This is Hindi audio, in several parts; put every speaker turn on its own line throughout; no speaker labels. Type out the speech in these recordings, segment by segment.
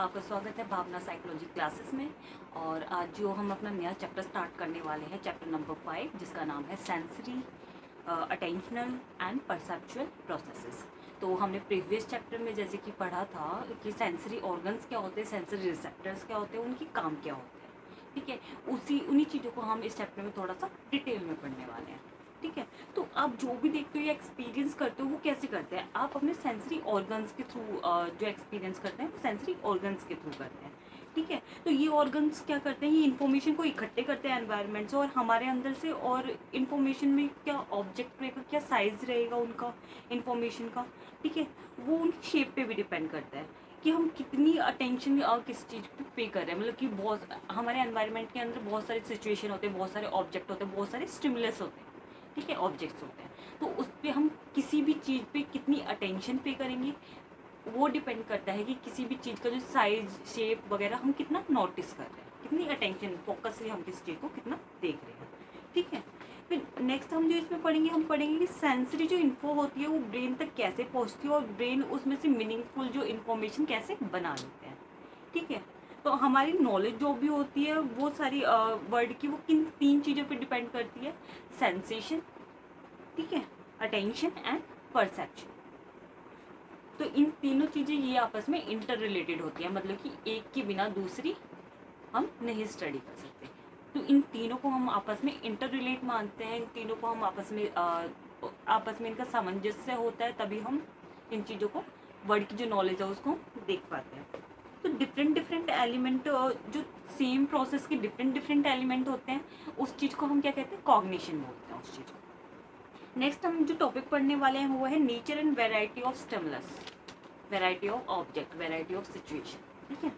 आपका स्वागत है भावना साइकोलॉजी क्लासेस में। और आज जो हम अपना नया चैप्टर स्टार्ट करने वाले हैं, चैप्टर नंबर 5, जिसका नाम है sensory attentional and perceptual processes. तो हमने प्रीवियस चैप्टर में जैसे कि पढ़ा था कि सेंसरी ऑर्गन्स क्या होते हैं, सेंसरी रिसेप्टर्स क्या होते हैं, उनकी काम क्या होते हैं। ठीक है, उन्हीं चीज़ों को हम इस चैप्टर में थोड़ा सा डिटेल में पढ़ने वाले हैं। ठीक है, तो आप जो भी देखते हो या एक्सपीरियंस करते हो वो कैसे करते हैं, आप अपने सेंसरी ऑर्गन्स के थ्रू जो एक्सपीरियंस करते हैं वो सेंसरी ऑर्गन्स के थ्रू करते हैं। ठीक है, तो ये ऑर्गन्स क्या करते हैं, ये इन्फॉर्मेशन को इकट्ठे करते हैं एनवायरनमेंट से और हमारे अंदर से, और इन्फॉर्मेशन में क्या ऑब्जेक्ट रहेगा, क्या साइज रहेगा उनका इन्फॉर्मेशन का। ठीक है, वो उनकी शेप पे भी डिपेंड करता है कि हम कितनी अटेंशन किस चीज़ पे कर रहे हैं। मतलब कि बहुत हमारे एनवायरनमेंट के अंदर बहुत सारे सिचुएशन होते हैं, बहुत सारे ऑब्जेक्ट होते हैं, बहुत सारे स्टिमुलस होते हैं। ठीक है, ऑब्जेक्ट्स होते हैं, तो उस पर हम किसी भी चीज़ पे कितनी अटेंशन पे करेंगे वो डिपेंड करता है कि किसी भी चीज़ का जो साइज शेप वगैरह हम कितना नोटिस कर रहे हैं, कितनी अटेंशन फोकस से हम किसी चीज़ को कितना देख रहे हैं। ठीक है, फिर नेक्स्ट हम जो इसमें पढ़ेंगे, हम पढ़ेंगे कि सेंसरी जो इन्फो होती है वो ब्रेन तक कैसे पहुंचती है और ब्रेन उसमें से मीनिंगफुल जो इन्फॉर्मेशन कैसे बना लेते हैं। ठीक है, तो हमारी नॉलेज जो भी होती है वो सारी वर्ड की वो किन 3 चीज़ों पे डिपेंड करती है, सेंसेशन, ठीक है, अटेंशन एंड परसेप्शन। तो इन तीनों चीज़ें ये आपस में इंटर रिलेटेड होती है, मतलब कि एक के बिना दूसरी हम नहीं स्टडी कर सकते। तो इन तीनों को हम आपस में इंटर रिलेट मानते हैं, इन तीनों को हम आपस में इनका सामंजस्य होता है, तभी हम इन चीज़ों को, वर्ड की जो नॉलेज है उसको देख पाते हैं। तो डिफरेंट डिफरेंट एलिमेंट, जो सेम प्रोसेस के डिफरेंट डिफरेंट एलिमेंट होते हैं, उस चीज़ को हम क्या कहते हैं, कॉग्निशन बोलते हैं उस चीज़ को। नेक्स्ट हम जो टॉपिक पढ़ने वाले हैं वो है nature and variety of stimulus, variety of object, variety of situation. ठीक है,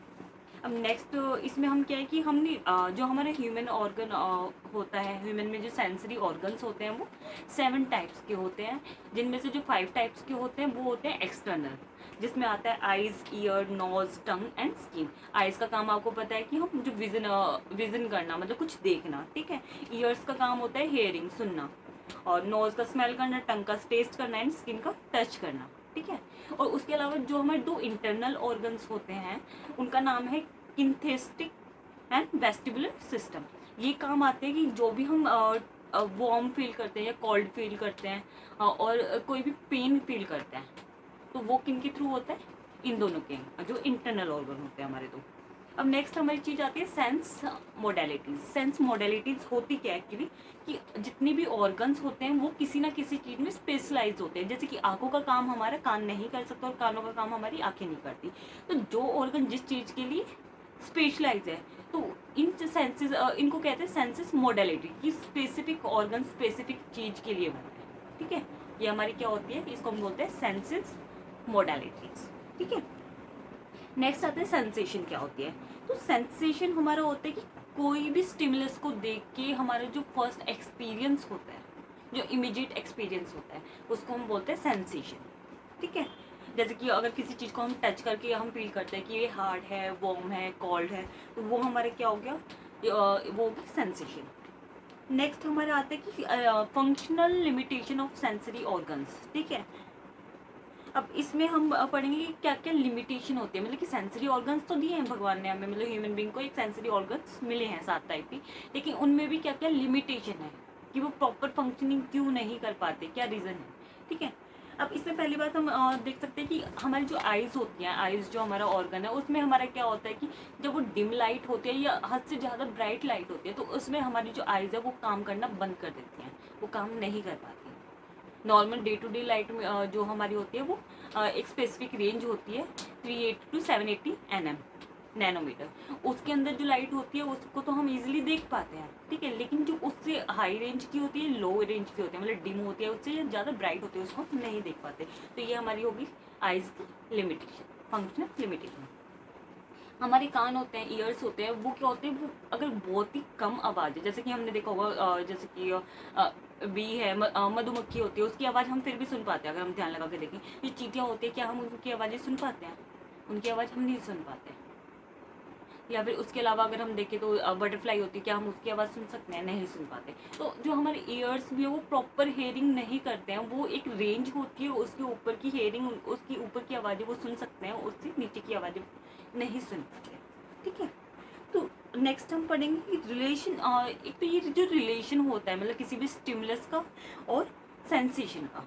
अब नेक्स्ट इसमें हम क्या है कि हमने जो हमारे ह्यूमन ऑर्गन होता है, ह्यूमन में जो सेंसरी ऑर्गन्स होते हैं वो 7 टाइप्स के होते हैं, जिनमें से जो 5 टाइप्स के होते हैं वो होते हैं एक्सटर्नल, जिसमें आता है eyes, ear, nose, tongue and skin. Eyes का काम आपको पता है कि हम जो विजन करना, मतलब कुछ देखना। ठीक है, ईयर्स का काम होता है हेयरिंग, सुनना, और नोज का स्मेल करना, टंग का टेस्ट करना एंड स्किन का टच करना। ठीक है, और उसके अलावा जो हमारे 2 इंटरनल ऑर्गन्स होते हैं उनका नाम है किन्थेस्टिक एंड वेस्टिबुलर सिस्टम। ये काम आते हैं कि जो भी हम वार्म फील करते हैं या कोल्ड फील करते हैं, और कोई भी पेन फील करते हैं, तो वो किन के थ्रू होता है, इन दोनों के, जो इंटरनल ऑर्गन होते हैं हमारे 2। अब नेक्स्ट हमारी चीज़ आती है सेंस मोडेलिटीज। सेंस मोडेलिटीज होती क्या है एक्चुअली, कि जितने भी ऑर्गन्स होते हैं वो किसी ना किसी चीज़ में स्पेशलाइज होते हैं। जैसे कि आंखों का काम हमारा कान नहीं कर सकता और कानों का काम हमारी आंखें नहीं करती, तो जो ऑर्गन जिस चीज़ के लिए स्पेशलाइज है, तो इन सेंसेस, इनको कहते हैं सेंसेस मोडेलिटी, कि स्पेसिफिक ऑर्गन स्पेसिफिक चीज़ के लिए बनते हैं। ठीक है, ये हमारी क्या होती है, इसको हम बोलते हैं सेंसेस मोडेलिटीज। ठीक है, नेक्स्ट आता है सेंसेशन क्या होती है। तो सेंसेशन हमारा होता है कि कोई भी स्टिमुलस को देख के हमारा जो फर्स्ट एक्सपीरियंस होता है, जो इमीडिएट एक्सपीरियंस होता है, उसको हम बोलते हैं सेंसेशन। ठीक है, जैसे कि अगर किसी चीज़ को हम टच करके हम फील करते हैं कि ये हार्ड है, वार्म है, कोल्ड है, तो वो हमारा क्या हो गया, वो होगी सेंसेशन। नेक्स्ट हमारा आता है कि functional limitation of sensory organs. ठीक है, अब इसमें हम पढ़ेंगे कि क्या क्या लिमिटेशन होती है, मतलब कि सेंसरी ऑर्गन्स तो दिए हैं भगवान ने हमें, मतलब ह्यूमन बीइंग को एक सेंसरी ऑर्गन्स मिले हैं 7 टाइप की, लेकिन उनमें भी क्या क्या लिमिटेशन है कि वो प्रॉपर फंक्शनिंग क्यों नहीं कर पाते, क्या रीज़न है। ठीक है, अब इसमें पहली बात हम देख सकते हैं कि हमारी जो आइज़ होती हैं, आइज़ जो हमारा ऑर्गन है उसमें हमारा क्या होता है कि जब वो डिम लाइट होती है या हद से ज़्यादा ब्राइट लाइट होती है, तो उसमें हमारी जो आइज़ है वो काम करना बंद कर देती हैं, वो काम नहीं कर पाती। Normal day to day light में जो हमारी होती है वो एक स्पेसिफिक रेंज होती है 380 टू 780 एनएम नैनोमीटर, उसके अंदर जो लाइट होती है उसको तो हम इजीली देख पाते हैं। ठीक है, लेकिन जो उससे हाई रेंज की होती है, लो रेंज की होती है, मतलब डिम होती है, उससे ज़्यादा ब्राइट होती है, उसको हम नहीं देख पाते। तो ये हमारी होगी आइज़ की लिमिटेशन, फंक्शनल लिमिटेशन। हमारे कान होते हैं, ईयर्स होते हैं, वो क्या होते हैं, वो अगर बहुत ही कम आवाज़ है, जैसे कि हमने देखा होगा, जैसे कि बी है, मधुमक्खी होती है, उसकी आवाज़ हम फिर भी सुन पाते हैं अगर हम ध्यान लगा के देखें। जो चींटियाँ होती है, क्या हम उनकी आवाज़ें सुन पाते हैं, उनकी आवाज़ हम नहीं सुन पाते। या फिर उसके अलावा अगर हम देखें तो बटरफ्लाई होती है, क्या हम उसकी आवाज़ सुन सकते हैं, नहीं सुन पाते। तो जो हमारे ईयर्स भी है वो प्रॉपर हेयरिंग नहीं करते हैं, वो एक रेंज होती है, उसके ऊपर की हेयरिंग, उसके ऊपर की आवाज़ें वो सुन सकते हैं, उससे नीचे की आवाज़ें नहीं सुन पाते। ठीक है, तो नेक्स्ट हम पढ़ेंगे कि रिलेशन, एक तो ये जो रिलेशन होता है मतलब किसी भी स्टिमुलस का और सेंसेशन का,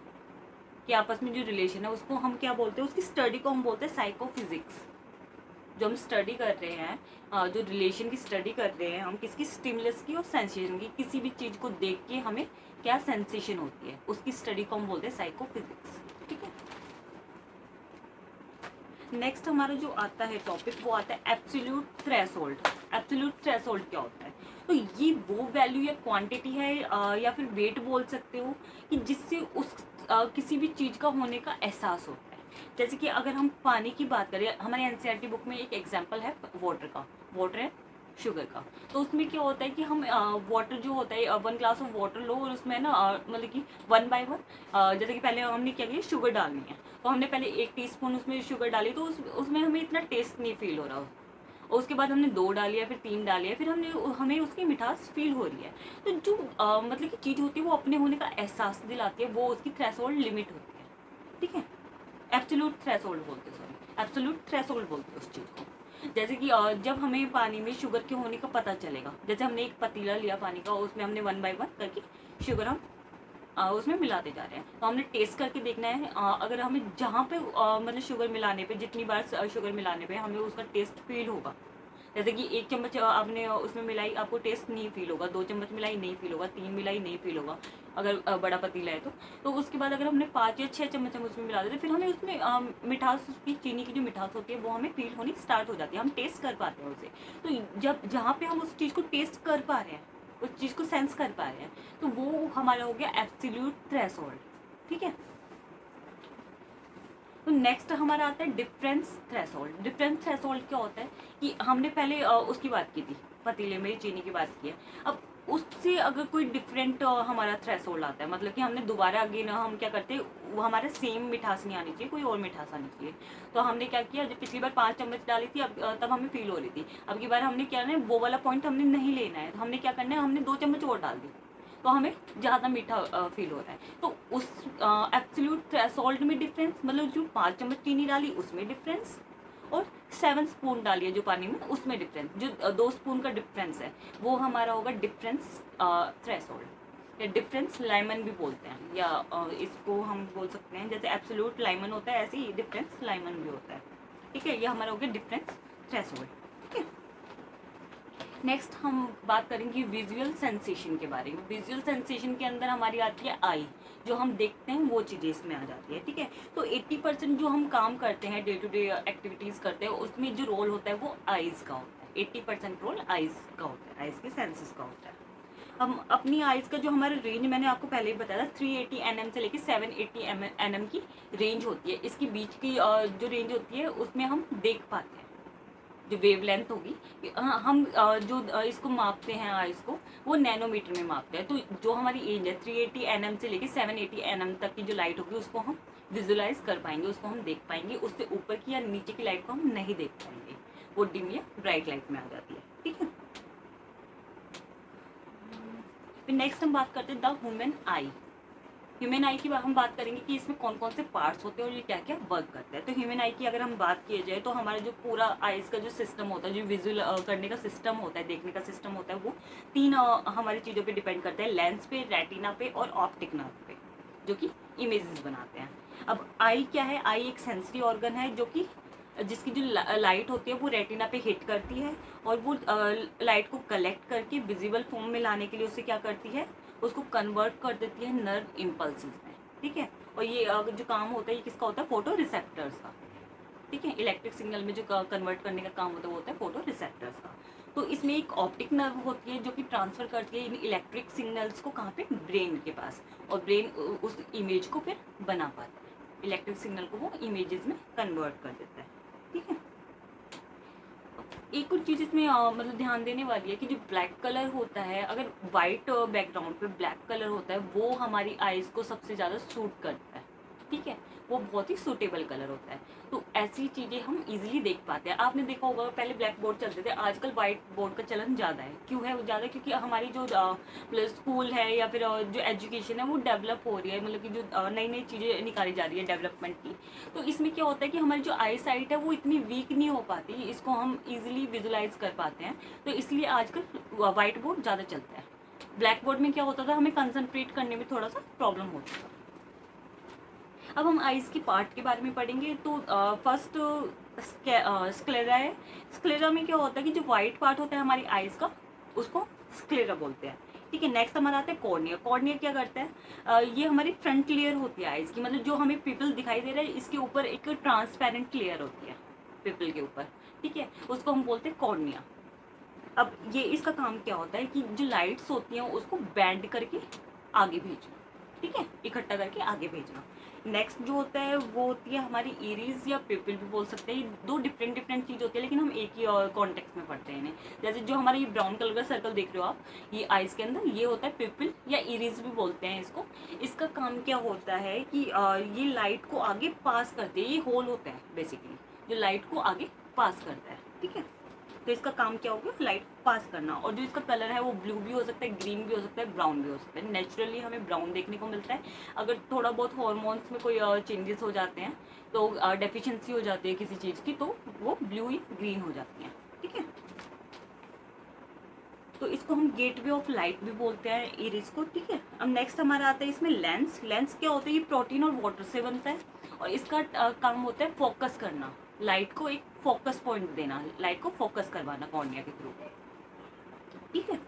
कि आपस में जो रिलेशन है उसको हम क्या बोलते हैं, उसकी स्टडी को हम बोलते हैं साइकोफिजिक्स। जो हम स्टडी कर रहे हैं, जो रिलेशन की स्टडी कर रहे हैं हम, किसकी, स्टिमुलस की और सेंसेशन की। किसी भी चीज़ को देख के हमें क्या सेंसेशन होती है, उसकी स्टडी को हम बोलते हैं साइकोफिजिक्स। ठीक है, नेक्स्ट हमारा जो आता है टॉपिक वो आता है एब्सोल्यूट थ्रेशोल्ड। एब्सोल्यूट थ्रेशोल्ड क्या होता है, तो ये वो वैल्यू या क्वांटिटी है या फिर वेट बोल सकते हो कि जिससे उस किसी भी चीज़ का होने का एहसास होता है। जैसे कि अगर हम पानी की बात करें, हमारे एनसीईआरटी बुक में एक एग्जांपल है वाटर का, वाटर है शुगर का। तो उसमें क्या होता है कि हम वाटर जो होता है 1 ग्लास ऑफ वाटर लो और उसमें ना मतलब कि 1 बाय 1, जैसे कि पहले हमने क्या किया, शुगर डालनी है, तो हमने पहले 1 टीस्पून उसमें शुगर डाली, तो उसमें हमें इतना टेस्ट नहीं फील हो रहा, और उसके बाद हमने 2 डाली है, फिर 3 डाली है, फिर हमें उसकी मिठास फील हो रही है। तो जो मतलब कि चीज़ होती है वो अपने होने का एहसास दिलाती है, वो उसकी थ्रेशोल्ड लिमिट होती है। ठीक है, एब्सोल्यूट थ्रेशोल्ड बोलते हैं, सॉरी एब्सोल्यूट थ्रेशोल्ड बोलते हैं उस चीज़ को। जैसे कि जब हमें पानी में शुगर के होने का पता चलेगा, जैसे हमने एक पतीला लिया पानी का, उसमें हमने 1 बाय 1 करके शुगर हम उसमें मिलाते जा रहे हैं, तो हमने टेस्ट करके देखना है। अगर हमें जहाँ पे मतलब शुगर मिलाने पे, जितनी बार शुगर मिलाने पे हमें उसका टेस्ट फील होगा, जैसे कि 1 चम्मच आपने उसमें मिलाई, आपको टेस्ट नहीं फील होगा, 2 चम्मच मिलाई नहीं फील होगा, 3 मिलाई नहीं फील होगा, अगर बड़ा पतीला है तो उसके बाद अगर हमने 5 या 6 चम्मच हम उसमें मिला देते, फिर हमें उसमें मिठास, उसकी चीनी की जो मिठास होती है वो हमें फील होनी स्टार्ट हो जाती है, हम टेस्ट कर पाते हैं उसे। तो जब जहाँ पे हम उस चीज़ को टेस्ट कर पा रहे हैं, उस चीज़ को सेंस कर पा रहे हैं, तो वो हमारा हो गया एब्सोल्यूट थ्रेशोल्ड। ठीक है, तो नेक्स्ट हमारा आता है डिफरेंस थ्रेशोल्ड। डिफरेंस थ्रेशोल्ड क्या होता है कि हमने पहले उसकी बात की थी, पतीले में चीनी की बात की है, अब उससे अगर कोई डिफरेंट हमारा थ्रेशोल्ड आता है, मतलब कि हमने दोबारा अगेन हम क्या करते हैं, वो हमारा सेम मिठास नहीं आनी चाहिए, कोई और मिठास आनी चाहिए। तो हमने क्या किया, जब पिछली बार 5 चम्मच डाली थी, अब तब हमें फील हो रही थी, अब की बार हमने क्या है, वो वाला पॉइंट हमने नहीं लेना है, तो हमने क्या करना है, हमने 2 चम्मच और डाल दी, तो हमें ज़्यादा मीठा फील हो रहा है। तो उस एब्सोल्यूट थ्रेशोल्ड में डिफरेंस, मतलब जो 5 चम्मच चीनी डाली उसमें डिफरेंस, और 7 स्पून डाली है जो पानी में उसमें डिफरेंस, जो 2 स्पून का डिफरेंस है वो हमारा होगा डिफरेंस थ्रेशोल्ड, या डिफरेंस लाइमन भी बोलते हैं, या इसको हम बोल सकते हैं, जैसे एब्सोल्यूट लाइमन होता है ऐसे ही डिफरेंस लाइमन भी होता है। ठीक है, ये हमारा हो गया डिफरेंस थ्रेशोल्ड। ठीक है, नेक्स्ट हम बात करेंगे विजुअल सेंसेशन के बारे में। विजुअल सेंसेशन के अंदर हमारी आती है आई, जो हम देखते हैं वो चीज़ें इसमें आ जाती है। ठीक है, तो 80% जो हम काम करते हैं, डे टू डे एक्टिविटीज़ करते हैं, उसमें जो रोल होता है वो आइज़ का होता है। 80% रोल आइज़ का होता है, आइज़ के सेंसेस का होता है। हम अपनी आइज़ का जो हमारा रेंज, मैंने आपको पहले ही बताया था, 380 nm से लेकर 780 nm की रेंज होती है। इसकी बीच की जो रेंज होती है उसमें हम देख पाते हैं, जो वेवलेंथ होगी, हम जो इसको मापते हैं आइस को, वो नैनोमीटर में मापते हैं। तो जो हमारी एज है 380 nm से लेके 780 nm तक की जो लाइट होगी उसको हम विजुलाइज कर पाएंगे, उसको हम देख पाएंगे। उससे ऊपर की या नीचे की लाइट को हम नहीं देख पाएंगे, वो डिम या ब्राइट लाइट में आ जाती है। ठीक है, फिर नेक्स्ट हम बात करते हैं द ह्यूमन आई। ह्यूमन आई की हम बात करेंगे कि इसमें कौन कौन से पार्ट्स होते हैं और ये क्या क्या वर्क करते हैं। तो ह्यूमन आई की अगर हम बात किया जाए तो हमारा जो पूरा आइज़ का जो सिस्टम होता है, जो विजुअल करने का सिस्टम होता है, देखने का सिस्टम होता है, वो 3 हमारी चीज़ों पे डिपेंड करता है, लेंस पे, रेटिना पे और ऑप्टिक नर्व पे, जो कि इमेजेस बनाते हैं। अब आई क्या है, आई एक सेंसरी ऑर्गन है जो कि जिसकी जो लाइट होती है वो रेटिना पे हिट करती है, और वो लाइट को कलेक्ट करके विजिबल फॉर्म में लाने के लिए उसे क्या करती है, उसको कन्वर्ट कर देती है नर्व इम्पल्सिस में। ठीक है, और ये जो काम होता है ये किसका होता है, फोटो रिसेप्टर्स का। ठीक है, इलेक्ट्रिक सिग्नल में जो कन्वर्ट करने का काम होता है वो होता है फोटो रिसेप्टर्स का। तो इसमें एक ऑप्टिक नर्व होती है जो कि ट्रांसफर करती है इन इलेक्ट्रिक सिग्नल्स को कहाँ पे, ब्रेन के पास, और ब्रेन उस इमेज को फिर बना पाता है, इलेक्ट्रिक सिग्नल को वो इमेजेस में कन्वर्ट कर देता है। ठीक है, एक और चीज़ इसमें मतलब ध्यान देने वाली है कि जो ब्लैक कलर होता है, अगर वाइट बैकग्राउंड पे ब्लैक कलर होता है वो हमारी आइज़ को सबसे ज़्यादा सूट करता है। ठीक है, वो बहुत ही सूटेबल कलर होता है। तो ऐसी चीज़ें हम इजीली देख पाते हैं। आपने देखा होगा पहले ब्लैक बोर्ड चलते थे, आजकल वाइट बोर्ड का चलन ज़्यादा है। क्यों है वो ज़्यादा? क्योंकि हमारी जो मतलब स्कूल है या फिर जो एजुकेशन है वो डेवलप हो रही है, मतलब कि जो नई नई चीज़ें निकाली जा रही है डेवलपमेंट की। तो इसमें क्या होता है कि हमारी जो आई साइट है वो इतनी वीक नहीं हो पाती, इसको हम ईजिली विजुलाइज कर पाते हैं। तो इसलिए आजकल वाइट बोर्ड ज़्यादा चलता है। ब्लैक बोर्ड में क्या होता था, हमें कंसंट्रेट करने में थोड़ा सा प्रॉब्लम होता था। अब हम आइज़ की पार्ट के बारे में पढ़ेंगे। तो फर्स्ट स्क्लेरा है। स्क्लेरा में क्या होता है कि जो वाइट पार्ट होता है हमारी आइज़ का, उसको स्क्लेरा बोलते हैं। ठीक है, नेक्स्ट हमारा आता है कॉर्निया। कॉर्निया क्या करता है, ये हमारी फ्रंट लेयर होती है आइज़ की, मतलब जो हमें पिपल दिखाई दे रहा है इसके ऊपर एक ट्रांसपेरेंट लेयर होती है पिपल के ऊपर। ठीक है, उसको हम बोलते हैं कॉर्निया। अब ये इसका काम क्या होता है कि जो लाइट्स होती हैं उसको बैंड करके आगे भेजना। ठीक है, इकट्ठा करके आगे भेजना। नेक्स्ट जो होता है वो होती है हमारी इरीज या पिपल भी बोल सकते हैं। ये दो डिफरेंट डिफरेंट चीज़ होती है, लेकिन हम एक ही कॉन्टेक्स्ट में पढ़ते हैं इन्हें। जैसे जो हमारा ये ब्राउन कलर का सर्कल देख रहे हो आप, ये आइज के अंदर, ये होता है पिपल या इरीज भी बोलते हैं इसको। इसका काम क्या होता है कि ये लाइट को आगे पास करते हैं। ये होल होता है बेसिकली जो लाइट को आगे पास करता है। ठीक है, तो इसका काम क्या होगा, लाइट पास करना। और जो इसका कलर है वो ब्लू भी हो सकता है, ग्रीन भी हो सकता है, ब्राउन भी हो सकता है। नेचुरली हमें ब्राउन देखने को मिलता है। अगर थोड़ा बहुत हॉर्मोन्स में कोई चेंजेस हो जाते हैं, तो डेफिशिएंसी हो जाती है किसी चीज़ की, तो वो ब्लू या ग्रीन हो जाती हैं। ठीक है, तो इसको हम गेटवे ऑफ लाइट भी बोलते हैं इरिस को। ठीक है, अब नेक्स्ट हमारा आता है इसमें लेंस। लेंस क्या होता है, ये प्रोटीन और वाटर से बनता है, और इसका काम होता है फोकस करना, लाइट को एक फोकस पॉइंट देना, लाइट को फोकस करवाना कॉर्निया के थ्रू। ठीक है,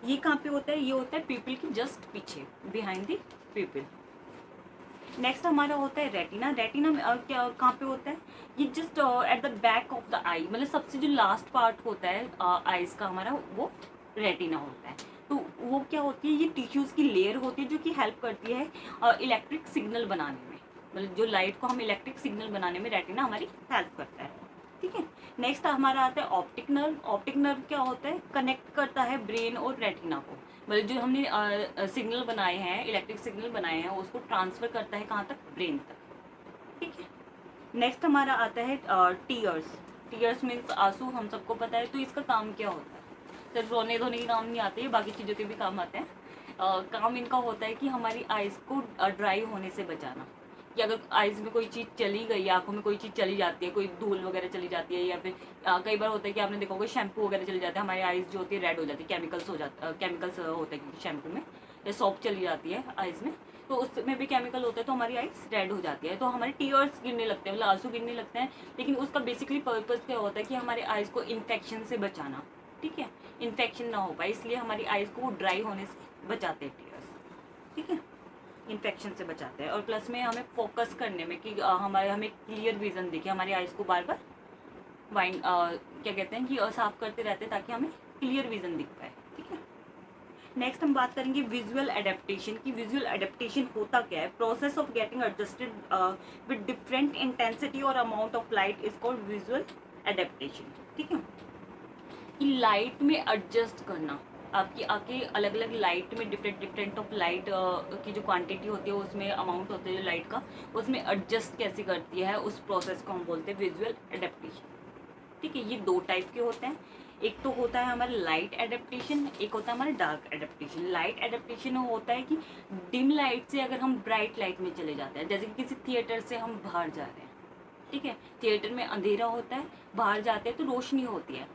ये कहाँ पे होता है, ये होता है पीपल की जस्ट पीछे, बिहाइंड द पीपल। नेक्स्ट हमारा होता है रेटिना। रेटिना में क्या कहाँ पे होता है, ये just at the back of the eye, मतलब सबसे जो लास्ट पार्ट होता है आईज का हमारा, वो रेटिना होता है। तो वो क्या होती है, ये टिश्यूज़ की लेयर होती है जो कि हेल्प करती है इलेक्ट्रिक सिग्नल बनाने में, मतलब जो लाइट को हम इलेक्ट्रिक सिग्नल बनाने में रेटिना हमारी हेल्प करता है। ठीक है, नेक्स्ट हमारा आता है ऑप्टिक नर्व। ऑप्टिक नर्व क्या होता है, कनेक्ट करता है ब्रेन और रेटिना को, मतलब जो हमने सिग्नल बनाए हैं, इलेक्ट्रिक सिग्नल बनाए हैं, उसको ट्रांसफर करता है कहाँ तक, ब्रेन तक। ठीक है, नेक्स्ट हमारा आता है टीयर्स। टीयर्स मीन्स आंसू, हम सबको पता है। तो इसका काम क्या होता है, सिर्फ रोने धोने के काम नहीं आते, बाकी चीज़ों के भी काम आते हैं। काम इनका होता है कि हमारी आइज़ को ड्राई होने से बचाना, कि अगर आइज़ में कोई चीज़ चली गई, आंखों में कोई चीज़ चली जाती है, कोई धूल वगैरह चली जाती है, या फिर कई बार होता है कि आपने देखा होगा शैम्पू वगैरह चली जाता है, हमारी आइज़ जो होती है रेड हो जाती है, केमिकल्स होते हैं क्योंकि शैम्पू में, या सॉप चली जाती है आइज़ में, तो उसमें भी केमिकल होता है, तो हमारी आइज़ रेड हो जाती है, तो हमारे टीयर्स गिरने लगते हैं, मतलब आंसू गिरने लगते हैं। लेकिन उसका बेसिकली पर्पज़ क्या होता है कि हमारे आइज़ को इन्फेक्शन से बचाना। ठीक है, इन्फेक्शन ना हो पाए, इसलिए हमारी आइज़ को ड्राई होने से बचाते हैं टीयर्स। ठीक है, इन्फेक्शन से बचाते हैं, और प्लस में हमें फोकस करने में कि हमें क्लियर विजन दिखे, हमारी आइज़ को बार बार क्या कहते हैं कि साफ करते रहते हैं ताकि हमें क्लियर विजन दिख पाए। ठीक है, नेक्स्ट हम बात करेंगे विजुअल एडेप्टेशन की। विजुअल एडेप्टेशन होता क्या है, process of getting adjusted with different intensity और amount of light is called visual adaptation. ठीक है, कि लाइट में एडजस्ट करना, आपकी आंखें अलग अलग लाइट में डिफरेंट ऑफ लाइट की जो क्वांटिटी होती है, उसमें अमाउंट होता है जो लाइट का, उसमें एडजस्ट कैसे करती है, उस प्रोसेस को हम बोलते हैं विजुअल एडेप्टेशन। ठीक है, ये दो टाइप के होते हैं। एक तो होता है हमारा लाइट एडेप्टेशन, एक होता है हमारा डार्क एडेप्टेशन। लाइट एडेप्टेशन होता है कि डिम लाइट से अगर हम ब्राइट लाइट में चले जाते हैं, जैसे कि किसी थिएटर से हम बाहर जा रहे हैं। ठीक है, थिएटर में अंधेरा होता है, बाहर जाते हैं तो रोशनी होती है,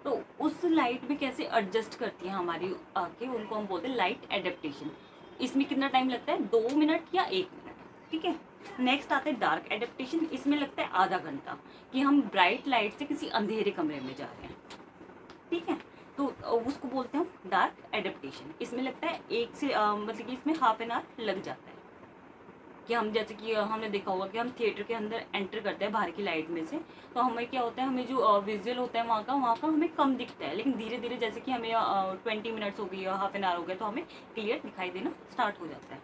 तो उस लाइट में कैसे एडजस्ट करती हैं हमारी आंखें, उनको हम बोलते हैं लाइट एडेप्टेशन। इसमें कितना टाइम लगता है, 2 मिनट या 1 मिनट। ठीक है, नेक्स्ट आता है डार्क एडेप्टेशन। इसमें लगता है आधा घंटा, कि हम ब्राइट लाइट से किसी अंधेरे कमरे में जा रहे हैं। ठीक है, तो उसको बोलते हैं हम डार्क एडेप्टेशन। इसमें लगता है मतलब कि इसमें हाफ एन आवर लग जाता है, कि हम जैसे कि हमने देखा होगा कि हम थिएटर के अंदर एंटर करते हैं बाहर की लाइट में से, तो हमें क्या होता है, हमें जो विजुअल होता है वहाँ का हमें कम दिखता है, लेकिन धीरे धीरे जैसे कि हमें 20 मिनट्स हो गई या हाफ एन आवर हो गया, तो हमें क्लियर दिखाई देना स्टार्ट हो जाता है,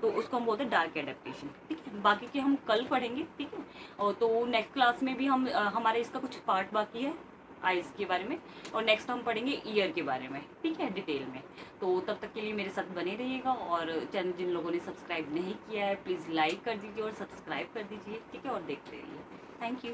तो उसको हम बोलते हैं डार्क एडेप्टेशन। ठीक है, बाकी के हम कल पढ़ेंगे। ठीक है, और तो नेक्स्ट क्लास में भी हम हमारे इसका कुछ पार्ट बाकी है आइज़ के बारे में, और नेक्स्ट हम पढ़ेंगे ईयर के बारे में। ठीक है, डिटेल में। तो तब तक के लिए मेरे साथ बने रहिएगा, और चैनल जिन लोगों ने सब्सक्राइब नहीं किया है प्लीज़ लाइक कर दीजिए और सब्सक्राइब कर दीजिए, ठीक है, और देखते रहिए। Thank you.